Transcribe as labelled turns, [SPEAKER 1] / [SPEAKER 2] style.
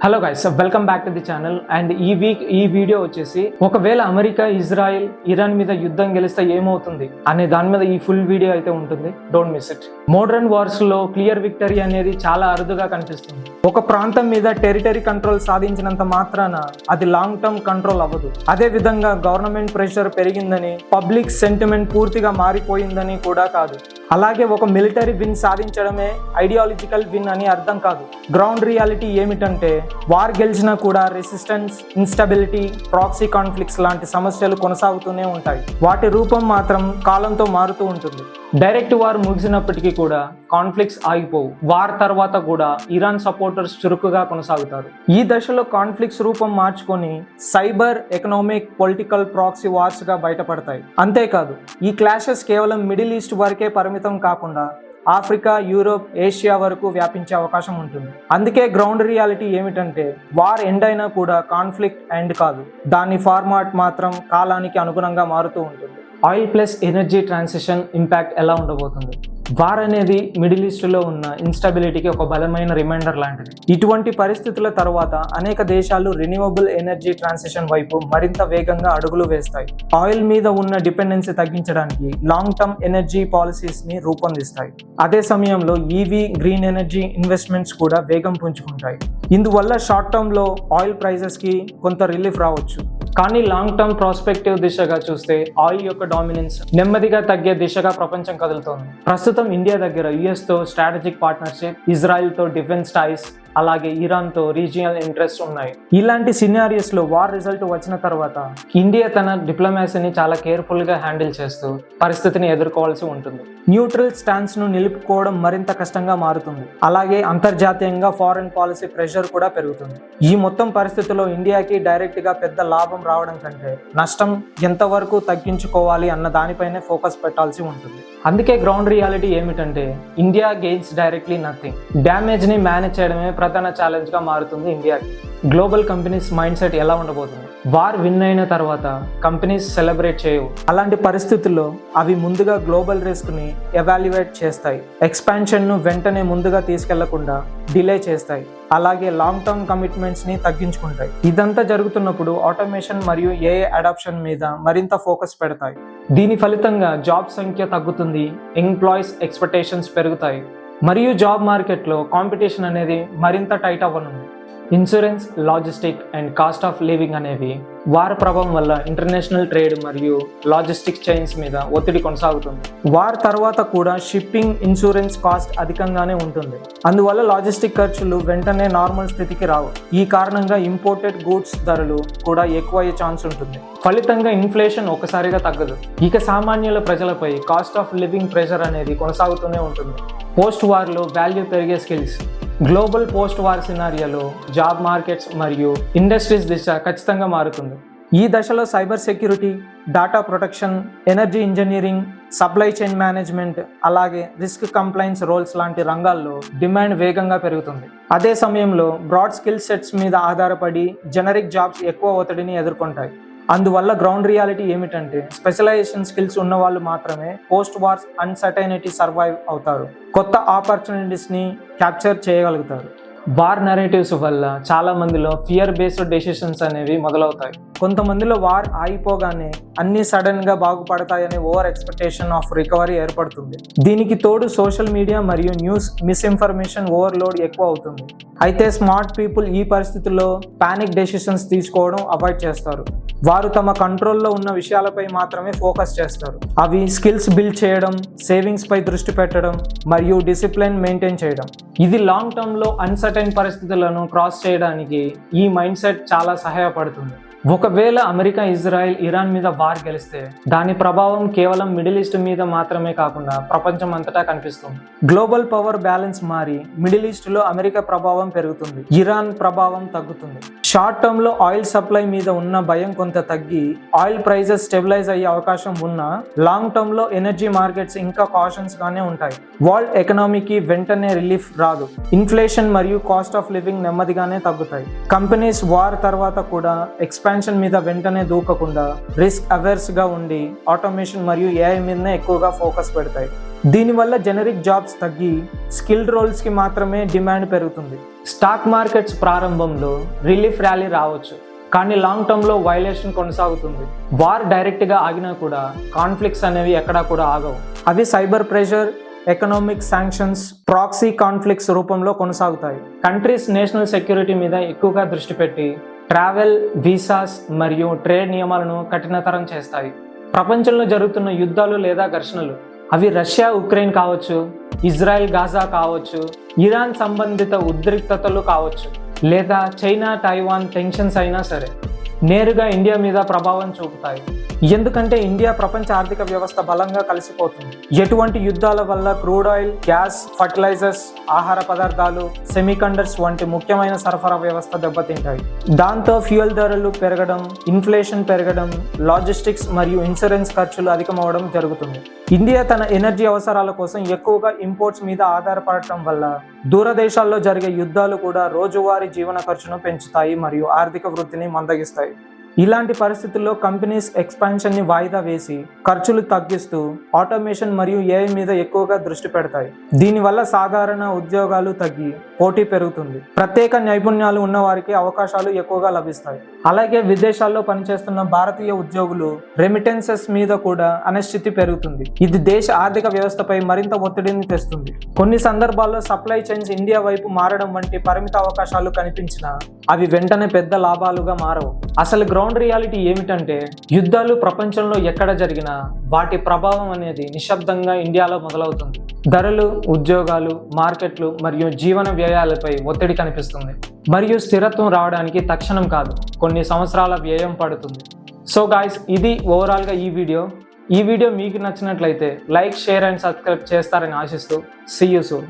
[SPEAKER 1] Hello guys, welcome back to the channel. And ఈ video వచ్చేసి ఒకవేళ అమెరికా, ఇజ్రాయెల్, ఇరాన్ మీద యుద్ధం గెలిస్తే ఏమవుతుంది అనే దాని మీద ఈ ఫుల్ వీడియో అయితే ఉంటుంది. Don't miss it. Modern wars లో క్లియర్ విక్టరీ అనేది చాలా అరుదుగా కనిపిస్తుంది. ఒక ప్రాంతం మీద టెరిటరీ కంట్రోల్ సాధించినంత మాత్రాన అది లాంగ్ టర్మ్ కంట్రోల్ అవ్వదు. అదే విధంగా గవర్నమెంట్ ప్రెషర్ పెరిగిందని, పబ్లిక్ సెంటిమెంట్ పూర్తిగా మారిపోయిందని కూడా కాదు. అలాగే ఒక మిలిటరీ విన్ సాధించడమే ఐడియాలజికల్ విన్ అని అర్థం కాదు. గ్రౌండ్ రియాలిటీ ఏమిటంటే వార్ గెలిచినా కూడా రెసిస్టెన్స్, ఇన్స్టెబిలిటీ, ప్రాక్సీ కాన్ఫ్లిక్ట్స్ లాంటి సమస్యలు కొనసాగుతూనే ఉంటాయి. వాటి రూపం మాత్రం కాలంతో మారుతూ ఉంటుంది. డైరెక్ట్ వార్ ముగిసినప్పటికీ కూడా కాన్ఫ్లిక్ట్స్ ఆగిపోవు. వార్ తర్వాత కూడా ఇరాన్ సపోర్టర్స్ చురుకుగా కొనసాగుతారు. ఈ దశలో కాన్ఫ్లిక్ట్స్ రూపం మార్చుకొని cyber, economic, political proxy wars గా బయటపడతాయి. అంతేకాదు, ఈ క్లాషెస్ కేవలం మిడిల్ ఈస్ట్ వరకే పరిమితం కాకుండా ఆఫ్రికా, యూరోప్, ఏషియా వరకు వ్యాపించే అవకాశం ఉంటుంది. అందుకే గ్రౌండ్ రియాలిటీ ఏమిటంటే వార్ ఎండ్ అయినా కూడా కాన్ఫ్లిక్ట్ ఎండ్ కాదు. దాని ఫార్మాట్ మాత్రం కాలానికి అనుగుణంగా మారుతూ ఉంటుంది. Oil plus energy transition impact ఎలా ఉండబోతుంది? వార్ అనేది మిడిల్ ఈస్ట్లో ఉన్న ఇన్స్టెబిలిటీకి ఒక బలమైన రిమైండర్ లాంటిది. ఇటువంటి పరిస్థితుల తర్వాత అనేక దేశాలు రెన్యూవబుల్ ఎనర్జీ ట్రాన్సిషన్ వైపు మరింత వేగంగా అడుగులు వేస్తాయి. ఆయిల్ మీద ఉన్న డిపెండెన్సీ తగ్గించడానికి లాంగ్ టర్మ్ ఎనర్జీ పాలసీస్ ని రూపొందిస్తాయి. అదే సమయంలో ఈవీ, గ్రీన్ ఎనర్జీ ఇన్వెస్ట్మెంట్స్ కూడా వేగం పుంజుకుంటాయి. ఇందువల్ల షార్ట్ టర్మ్ లో ఆయిల్ ప్రైజెస్ కి కొంత రిలీఫ్ రావచ్చు. కానీ లాంగ్ టర్మ్ ప్రాస్పెక్టివ్ దిశగా చూస్తే ఆయిల్ యొక్క డామినెన్స్ నెమ్మదిగా తగ్గే దిశగా ప్రపంచం కదులుతోంది. ప్రస్తుతం ఇండియా దగ్గర యుఎస్ తో స్ట్రాటజిక్ పార్ట్నర్షిప్, ఇజ్రాయెల్ తో డిఫెన్స్ టైస్, అలాగే ఇరాన్ తో రీజియనల్ ఇంట్రెస్ట్ ఉన్నాయి. ఇలాంటి సినారియోస్ లో వార్ రిజల్ట్ వచ్చిన తర్వాత ఇండియా తన డిప్లొమాసీని చాలా కేర్ఫుల్ గా హ్యాండిల్ చేస్తూ పరిస్థితిని ఎదుర్కోవాల్సి ఉంటుంది. న్యూట్రల్ స్టాన్స్ ను నిలుపుకోవడం మరింత కష్టంగా మారుతుంది. అలాగే అంతర్జాతీయంగా ఫారెన్ పాలసీ ప్రెషర్ కూడా పెరుగుతుంది. ఈ మొత్తం పరిస్థితిలో ఇండియాకి డైరెక్ట్ గా పెద్ద లాభం రావడం కంటే నష్టం ఎంతవరకు తగ్గించుకోవాలి అన్న దానిపైనే ఫోకస్ పెట్టాల్సి ఉంటుంది. అందుకే గ్రౌండ్ రియాలిటీ ఏమిటంటే India gains directly nothing. Damage ని మేనేజ్ చేయడమే ప్రధాన ఛాలెంజ్ గా మారుతుంది ఇండియాకి. గ్లోబల్ కంపెనీస్ మైండ్ సెట్ ఎలా ఉండబోతుంది? వార్ విన్ అయిన తర్వాత కంపెనీస్ సెలబ్రేట్ చేయవు. అలాంటి పరిస్థితుల్లో అవి ముందుగా గ్లోబల్ రిస్క్ ని ఎవాల్యుయేట్ చేస్తాయి. ఎక్స్పాన్షన్ ను వెంటనే ముందుగా తీసుకెళ్లకుండా డిలే చేస్తాయి. అలాగే లాంగ్ టర్మ్ కమిట్మెంట్స్ ని తగ్గించుకుంటాయి. ఇదంతా జరుగుతున్నప్పుడు ఆటోమేషన్ మరియు ఏఐ అడాప్షన్ మీద మరింత ఫోకస్ పెడతాయి. దీని ఫలితంగా జాబ్ సంఖ్య తగ్గుతుంది, ఎంప్లాయీస్ ఎక్స్పెక్టేషన్స్ పెరుగుతాయి, మరియు జాబ్ మార్కెట్లో కాంపిటీషన్ అనేది మరింత టైట్ అవ్వనుంది. Insurance, logistic and cost of living అనేవి వార్ ప్రభావం వల్ల ఇంటర్నేషనల్ ట్రేడ్ మరియు లాజిస్టిక్ చైన్స్ మీద ఒత్తిడి కొనసాగుతుంది. వార్ తర్వాత కూడా షిప్పింగ్, ఇన్సూరెన్స్ కాస్ట్ అధికంగానే ఉంటుంది. అందువల్ల లాజిస్టిక్ ఖర్చులు వెంటనే నార్మల్ స్థితికి రావు. ఈ కారణంగా ఇంపోర్టెడ్ గూడ్స్ ధరలు కూడా ఎక్కువ అయ్యే ఛాన్స్ ఉంటుంది. ఫలితంగా ఇన్ఫ్లేషన్ ఒకసారిగా తగ్గదు. ఇక సామాన్యుల ప్రజలపై కాస్ట్ ఆఫ్ లివింగ్ ప్రెషర్ అనేది కొనసాగుతూనే ఉంటుంది. పోస్ట్ వార్లో వాల్యూ పెరిగే స్కిల్స్. గ్లోబల్ పోస్ట్ వార్ సినారియోలో జాబ్ మార్కెట్స్ మరియు ఇండస్ట్రీస్ దిశ ఖచ్చితంగా మారుతుంది. ఈ దశలో cyber security, data protection, energy engineering, supply chain management, అలాగే రిస్క్ కంప్లైన్స్ రోల్స్ లాంటి రంగాల్లో డిమాండ్ వేగంగా పెరుగుతుంది. అదే సమయంలో బ్రాడ్ స్కిల్ సెట్స్ మీద ఆధారపడి జెనరిక్ జాబ్స్ ఎక్కువ ఒత్తిడిని ఎదుర్కొంటాయి. అందువల్ల గ్రౌండ్ రియాలిటీ ఏమిటంటే స్పెషలైజేషన్ స్కిల్స్ ఉన్న వాళ్ళు మాత్రమే పోస్ట్ వార్స్ అన్సర్టైనిటీ సర్వైవ్ అవుతారు. కొత్త ఆపర్చునిటీస్ ని క్యాప్చర్ చేయగలుగుతారు. వార్ నెరేటివ్స్ వల్ల చాలా మందిలో ఫియర్ బేస్డ్ డెసిషన్స్ అనేవి మొదలవుతాయి. కొంతమందిలో వార్ ఆగిపోగానే అన్ని సడన్ గా బాగుపడతాయనే ఓవర్ ఎక్స్పెక్టేషన్ ఆఫ్ రికవరీ ఏర్పడుతుంది. దీనికి తోడు సోషల్ మీడియా మరియు న్యూస్ మిస్ఇన్ఫర్మేషన్ ఓవర్లోడ్ ఎక్కువ అవుతుంది. అయితే స్మార్ట్ పీపుల్ ఈ పరిస్థితుల్లో పానిక్ డెసిషన్స్ తీసుకోవడం అవాయిడ్ చేస్తారు. వారు తమ కంట్రోల్లో ఉన్న విషయాలపై మాత్రమే ఫోకస్ చేస్తారు. అవి స్కిల్స్ బిల్డ్ చేయడం, సేవింగ్స్ పై దృష్టి పెట్టడం మరియు డిసిప్లిన్ మెయింటైన్ చేయడం. ఇది లాంగ్ టర్మ్ లో అన్సర్టైన్ పరిస్థితులను క్రాస్ చేయడానికి ఈ మైండ్ సెట్ చాలా సహాయపడుతుంది. ఒకవేళ అమెరికా, ఇజ్రాయెల్, ఇరాన్ మీద వార్ గెలిస్తే దాని ప్రభావం కేవలం మిడిల్ ఈస్ట్ మీద మాత్రమే కాకుండా ప్రపంచం అంతటా కనిపిస్తుంది. గ్లోబల్ పవర్ బ్యాలెన్స్ మారి మిడిల్ ఈస్ట్ లో అమెరికా ప్రభావం పెరుగుతుంది, ఇరాన్ ప్రభావం తగ్గుతుంది. షార్ట్ టర్మ్ లో ఆయిల్ సప్లై మీద ఉన్న భయం కొంత తగ్గి ఆయిల్ ప్రైజెస్ స్టెబిలైజ్ అయ్యే అవకాశం ఉన్నా లాంగ్ టర్మ్ లో ఎనర్జీ మార్కెట్స్ ఇంకా కాషన్స్ గానే ఉంటాయి. వరల్డ్ ఎకనామీకి వెంటనే రిలీఫ్ రాదు. ఇన్ఫ్లేషన్ మరియు కాస్ట్ ఆఫ్ లివింగ్ నెమ్మదిగానే తగ్గుతాయి. కంపెనీస్ వార్ తర్వాత కూడా ఎక్స్పాన్షన్ మీద వెంటనే దూకకుండా రిస్క్ అవేర్స్ గా ఉండి ఆటోమేషన్ మరియు ఏఐ మీదనే ఎక్కువగా ఫోకస్ పెడతాయి. దీనివల్ల జెనరిక్ జాబ్స్ తగ్గి స్కిల్డ్ రోల్స్కి మాత్రమే డిమాండ్ పెరుగుతుంది. స్టాక్ మార్కెట్స్ ప్రారంభంలో రిలీఫ్ ర్యాలీ రావచ్చు, కానీ లాంగ్ టర్మ్లో వైలేషన్ కొనసాగుతుంది. వార్ డైరెక్ట్గా ఆగినా కూడా కాన్ఫ్లిక్ట్స్ అనేవి ఎక్కడా కూడా ఆగవు. అవి cyber pressure, economic sanctions, proxy conflicts రూపంలో కొనసాగుతాయి. కంట్రీస్ నేషనల్ సెక్యూరిటీ మీద ఎక్కువగా దృష్టి పెట్టి ట్రావెల్, వీసాస్ మరియు ట్రేడ్ నియమాలను కఠినతరం చేస్తాయి. ప్రపంచంలో జరుగుతున్న యుద్ధాలు లేదా ఘర్షణలు, అవి రష్యా ఉక్రెయిన్ కావచ్చు, ఇజ్రాయెల్ గాజా కావచ్చు, ఇరాన్ సంబంధిత ఉద్రిక్తతలు కావచ్చు, లేదా చైనా టైవాన్ టెన్షన్స్ అయినా సరే నేరుగా ఇండియా మీద ప్రభావం చూపుతాయి. ఎందుకంటే ఇండియా ప్రపంచ ఆర్థిక వ్యవస్థ బలంగా కలిసిపోతుంది. ఎటువంటి యుద్ధాల వల్ల క్రూడ్ ఆయిల్, గ్యాస్, ఫర్టిలైజర్స్, ఆహార పదార్థాలు, సెమీకండక్టర్స్ వంటి ముఖ్యమైన సరఫరా వ్యవస్థ దెబ్బతింటాయి. దాంతో ఫ్యూయల్ ధరలు పెరగడం, ఇన్ఫ్లేషన్ పెరగడం, లాజిస్టిక్స్ మరియు ఇన్సూరెన్స్ ఖర్చులు అధికమవడం జరుగుతుంది. ఇండియా తన ఎనర్జీ అవసరాల కోసం ఎక్కువగా ఇంపోర్ట్స్ మీద ఆధారపడటం వల్ల దూరదేశాల్లో జరిగే యుద్ధాలు కూడా రోజువారీ జీవన ఖర్చును పెంచుతాయి మరియు ఆర్థిక వృద్ధిని మందగిస్తాయి. ఇలాంటి పరిస్థితుల్లో కంపెనీస్ ఎక్స్పాన్షన్ని వాయిదా వేసి ఖర్చులు తగ్గిస్తూ ఆటోమేషన్ మరియు ఏఐ మీద ఎక్కువగా దృష్టి పెడతాయి. దీనివల్ల సాధారణ ఉద్యోగాలు తగ్గి పోటీ పెరుగుతుంది. ప్రత్యేక నైపుణ్యాలు ఉన్న వారికి అవకాశాలు ఎక్కువగా లభిస్తాయి. అలాగే విదేశాల్లో పనిచేస్తున్న భారతీయ ఉద్యోగులు రెమిటెన్సెస్ మీద కూడా అనిశ్చితి పెరుగుతుంది. ఇది దేశ ఆర్థిక వ్యవస్థపై మరింత ఒత్తిడిని తెస్తుంది. కొన్ని సందర్భాల్లో సప్లై చైన్స్ ఇండియా వైపు మారడం వంటి పరిమిత అవకాశాలు కనిపించినా అవి వెంటనే పెద్ద లాభాలుగా మారవు. అసలు గ్రౌండ్ రియాలిటీ ఏమిటంటే యుద్ధాలు ప్రపంచంలో ఎక్కడ జరిగినా వాటి ప్రభావం అనేది నిశ్శబ్దంగా ఇండియాలో మొదలవుతుంది. ధరలు, ఉద్యోగాలు, మార్కెట్లు మరియు జీవన వ్యయాలపై ఒత్తిడి కనిపిస్తుంది. మరియు స్థిరత్వం రావడానికి తక్షణం కాదు, కొన్ని సంవత్సరాల వ్యయం పడుతుంది. సో గాయ్స్, ఇది ఓవరాల్గా ఈ వీడియో మీకు నచ్చినట్లయితే లైక్, షేర్ అండ్ సబ్స్క్రైబ్ చేస్తారని ఆశిస్తూ సీ యూ సూన్.